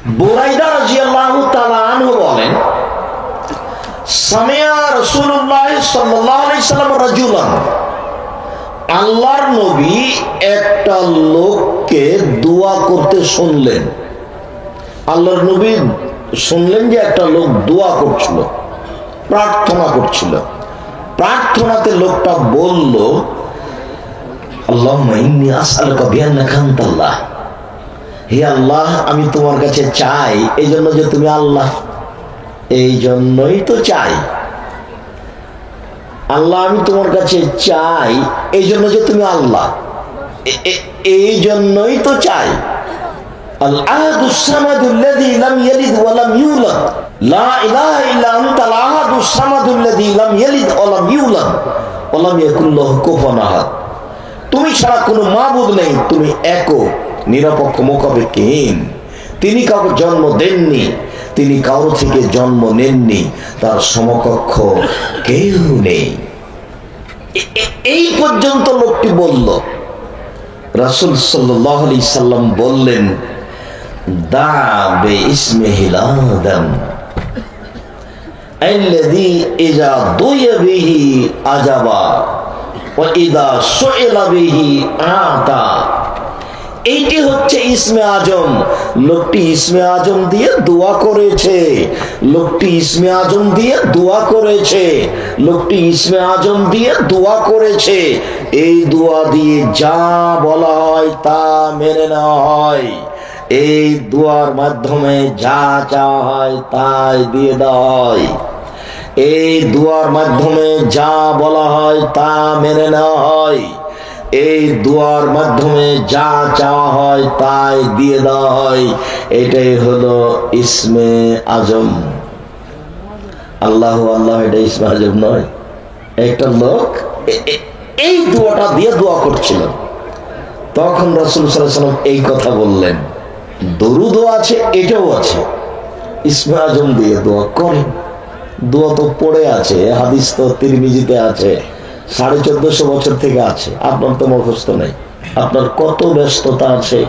বুরাইদা রাদিয়াল্লাহু তাআলা আনহু বলেন, সামিয়া রাসূলুল্লাহ সাল্লাল্লাহু আলাইহি সাল্লাম রাজুলান, আল্লাহর নবী একটা লোককে দোয়া করতে শুনলেন। আল্লাহর নবী শুনলেন যে একটা লোক দোয়া করছিল, প্রার্থনা করছিল। প্রার্থনাতে লোকটা বলল, আল্লাহুম্মা ইন্নী আসআলুকা বিআন্নাকা আনতাল্লাহ, হে আল্লাহ আমি তোমার কাছে চাই, এই জন্য যে তুমি আল্লাহ, এই জন্যই তো চাই। আল্লাহ আমি তোমার কাছে চাই, এই জন্য যে তুমি আল্লাহ, এই জন্যই তো চাই। আল আহাদুস সামাদুল্লাযী লাম ইয়ালিদ ওয়া লাম ইউলাদ, লা ইলাহা ইল্লা আনতাল আহাদুস সামাদুল্লাযী লাম ইয়ালিদ ওয়া লাম ইউলাদ ওয়া লাম ইয়াকুল লাহু কুফুয়ান আহাদ। তুমি ছাড়া কোনো মাবুদ নেই, তুমি একক, নিরপেক্ষ, মোকাবেক্ষহীন। তিনি কাউকে জন্ম দেননি, তিনি কারো থেকে জন্ম নেননি, তার সমকক্ষ কেউ নেই। এই পর্যন্ত লোকটি বলল। রাসূল সাল্লাল্লাহু আলাইহি সাল্লাম বললেন, দা বিইসমিহিল আযম আল্লাযী ইযা দুইয়া বিহি আজাবা ওয়া ইযা সুইলা বিহি আতা। এইটি হচ্ছে ইসমে আজম। লোকটি ইসমে আজম দিয়ে দোয়া করেছে, লোকটি ইসমে আজম দিয়ে দোয়া করেছে, লোকটি ইসমে আজম দিয়ে দোয়া করেছে। এই দোয়া দিয়ে যা বলা হয় তা মেনে নেওয়া হয়, এই দোয়ার মাধ্যমে যা চাওয়া হয় তাই দিয়ে দেওয়া হয়, এই দোয়ার মাধ্যমে যা বলা হয় তা মেনে নেওয়া হয়, এই দোয়ার মাধ্যমে যা চাওয়া হয় তাই দিয়ে দেওয়া হয়। এটাই হলো ইসমে আজম। আল্লাহ আল্লাহ, এটা ইসমে আজম নয়। একটা লোক এই দোয়াটা দিয়ে দোয়া করছিল, তখন রাসূল সাল্লাল্লাহু আলাইহি ওয়াসাল্লাম এই কথা বললেন, দরুদ আছে, এটাও আছে, ইসমে আজম দিয়ে দোয়া করেন। দোয়া তো পড়ে আছে, হাদিস তো তিরমিজিতে আছে, 1450 বছর থেকে আছে। আপনার তো মুখস্থ নেই, আপনার কত ব্যস্ততা আছে।